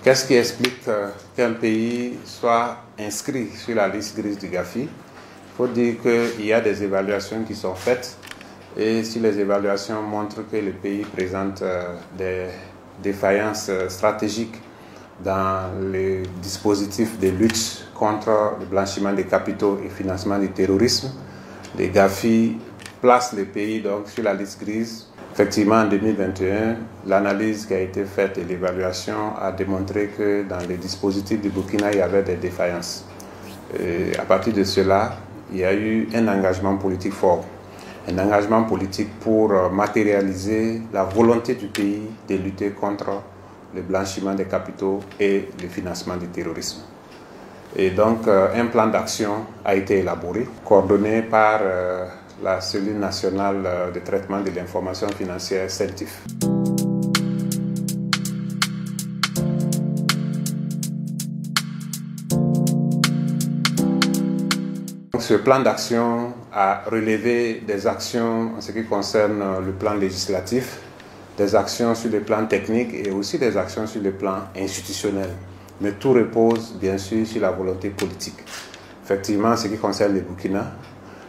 Qu'est-ce qui explique qu'un pays soit inscrit sur la liste grise du Gafi? Il faut dire qu'il y a des évaluations qui sont faites et si les évaluations montrent que le pays présente des défaillances stratégiques dans les dispositifs de lutte contre le blanchiment des capitaux et financement du terrorisme, les Gafi placent le pays donc sur la liste grise. Effectivement, en 2021, l'analyse qui a été faite et l'évaluation a démontré que dans les dispositifs du Burkina, il y avait des défaillances. Et à partir de cela, il y a eu un engagement politique fort. Un engagement politique pour matérialiser la volonté du pays de lutter contre le blanchiment des capitaux et le financement du terrorisme. Et donc, un plan d'action a été élaboré, coordonné par la cellule nationale de traitement de l'information financière, CENTIF. Ce plan d'action a relevé des actions en ce qui concerne le plan législatif, des actions sur le plan technique et aussi des actions sur le plan institutionnel. Mais tout repose bien sûr sur la volonté politique. Effectivement, en ce qui concerne le Burkina,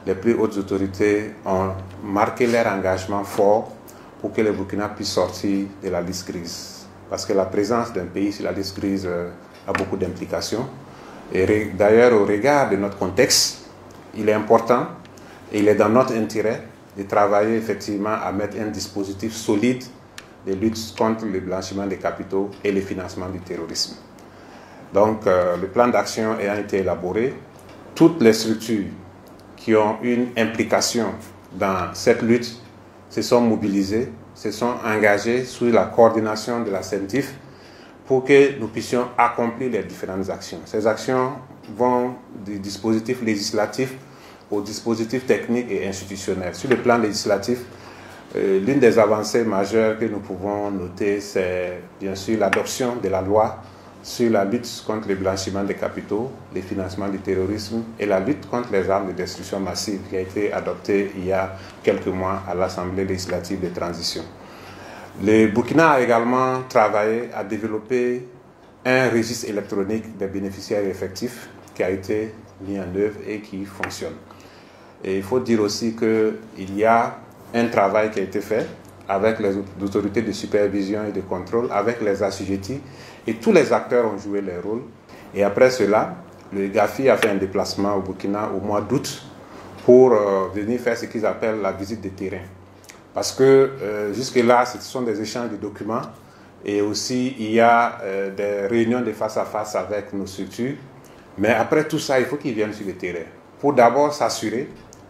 les plus hautes autorités ont marqué leur engagement fort pour que le Burkina puisse sortir de la liste grise. Parce que la présence d'un pays sur la liste grise a beaucoup d'implications. Et d'ailleurs, au regard de notre contexte, il est important et il est dans notre intérêt de travailler effectivement à mettre un dispositif solide de lutte contre le blanchiment des capitaux et le financement du terrorisme. Donc, le plan d'action ayant été élaboré, toutes les structures qui ont une implication dans cette lutte se sont mobilisées, se sont engagées sous la coordination de la CENTIF pour que nous puissions accomplir les différentes actions. Ces actions vont du dispositif législatif au dispositif technique et institutionnel. Sur le plan législatif, l'une des avancées majeures que nous pouvons noter, c'est bien sûr l'adoption de la loi sur la lutte contre le blanchiment des capitaux, le financement du terrorisme et la lutte contre les armes de destruction massive qui a été adoptée il y a quelques mois à l'Assemblée législative de transition. Le Burkina a également travaillé à développer un registre électronique des bénéficiaires effectifs qui a été mis en œuvre et qui fonctionne. Et il faut dire aussi qu'il y a un travail qui a été fait avec les autorités de supervision et de contrôle, avec les assujettis, et tous les acteurs ont joué leur rôle. Et après cela, le Gafi a fait un déplacement au Burkina au mois d'août pour venir faire ce qu'ils appellent la visite de terrain. Parce que jusque-là, ce sont des échanges de documents et aussi il y a des réunions de face à face avec nos structures. Mais après tout ça, il faut qu'ils viennent sur le terrain pour d'abord s'assurer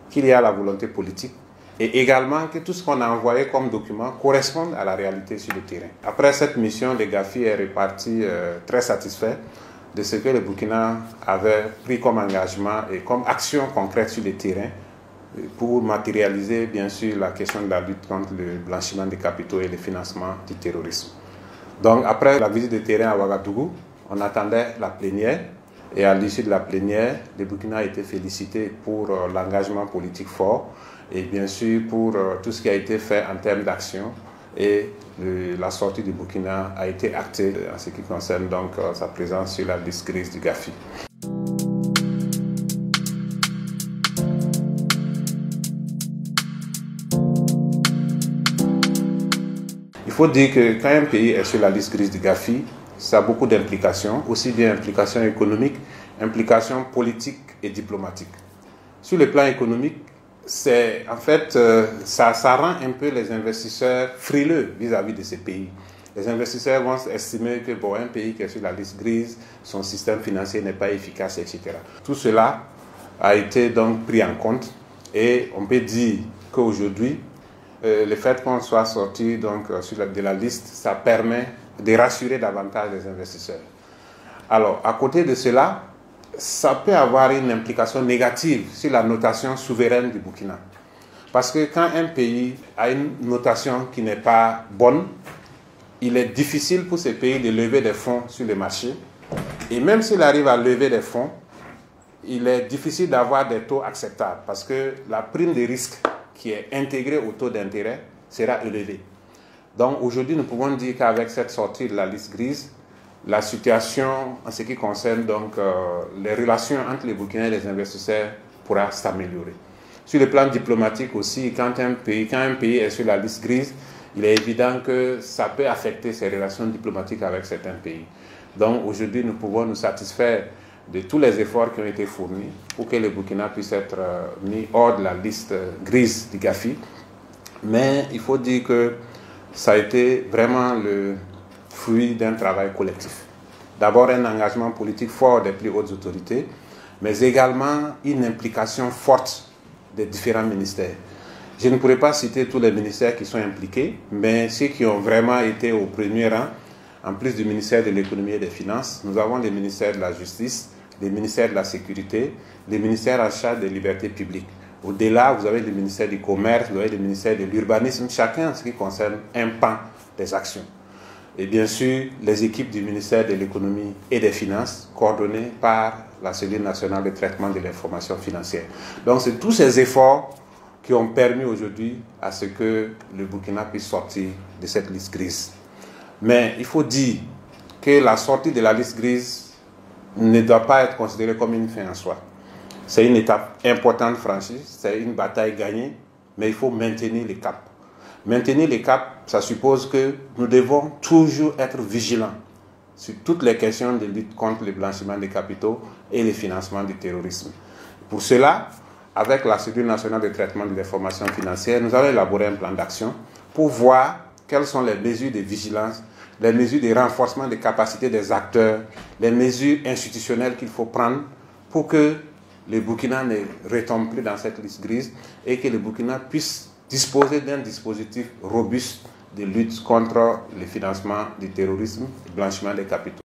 qu'il y a la volonté politique et également que tout ce qu'on a envoyé comme document corresponde à la réalité sur le terrain. Après cette mission, le Gafi est reparti très satisfait de ce que le Burkina avait pris comme engagement et comme action concrète sur le terrain pour matérialiser bien sûr la question de la lutte contre le blanchiment des capitaux et le financement du terrorisme. Donc après la visite de terrain à Ouagadougou, on attendait la plénière. Et à l'issue de la plénière, le Burkina a été félicité pour l'engagement politique fort et bien sûr pour tout ce qui a été fait en termes d'action. Et la sortie du Burkina a été actée en ce qui concerne donc sa présence sur la liste grise du Gafi. Il faut dire que quand un pays est sur la liste grise du Gafi, ça a beaucoup d'implications, aussi bien implications économiques, implications politiques et diplomatiques. Sur le plan économique, ça rend un peu les investisseurs frileux vis-à-vis de ces pays. Les investisseurs vont estimer que un pays qui est sur la liste grise, son système financier n'est pas efficace, etc. Tout cela a été donc pris en compte et on peut dire qu'aujourd'hui, le fait qu'on soit sorti donc, de la liste, ça permet de rassurer davantage les investisseurs. Alors, à côté de cela, ça peut avoir une implication négative sur la notation souveraine du Burkina. Parce que quand un pays a une notation qui n'est pas bonne, il est difficile pour ce pays de lever des fonds sur le marché. Et même s'il arrive à lever des fonds, il est difficile d'avoir des taux acceptables parce que la prime de risque qui est intégrée au taux d'intérêt sera élevée. Donc aujourd'hui, nous pouvons dire qu'avec cette sortie de la liste grise, la situation en ce qui concerne donc les relations entre les Burkinabés et les investisseurs pourra s'améliorer. Sur le plan diplomatique aussi, quand un pays est sur la liste grise, il est évident que ça peut affecter ses relations diplomatiques avec certains pays. Donc aujourd'hui, nous pouvons nous satisfaire de tous les efforts qui ont été fournis pour que le Burkina puisse être mis hors de la liste grise du GAFI. Mais il faut dire que ça a été vraiment le fruit d'un travail collectif. D'abord un engagement politique fort des plus hautes autorités, mais également une implication forte des différents ministères. Je ne pourrais pas citer tous les ministères qui sont impliqués, mais ceux qui ont vraiment été au premier rang, en plus du ministère de l'économie et des finances, nous avons les ministères de la justice, les ministères de la sécurité, les ministères en charge des libertés publiques. Au-delà, vous avez le ministère du commerce, vous avez le ministère de l'urbanisme, chacun en ce qui concerne un pan des actions. Et bien sûr, les équipes du ministère de l'économie et des finances, coordonnées par la cellule nationale de traitement de l'information financière. Donc, c'est tous ces efforts qui ont permis aujourd'hui à ce que le Burkina puisse sortir de cette liste grise. Mais il faut dire que la sortie de la liste grise ne doit pas être considérée comme une fin en soi. C'est une étape importante franchie, c'est une bataille gagnée, mais il faut maintenir le cap. Maintenir le cap, ça suppose que nous devons toujours être vigilants sur toutes les questions de lutte contre le blanchiment des capitaux et le financement du terrorisme. Pour cela, avec la cellule nationale de traitement de l'information financière, nous allons élaborer un plan d'action pour voir quelles sont les mesures de vigilance, les mesures de renforcement des capacités des acteurs, les mesures institutionnelles qu'il faut prendre pour que le Burkina ne retombe plus dans cette liste grise et que le Burkina puisse disposer d'un dispositif robuste de lutte contre le financement du terrorisme et le blanchiment des capitaux.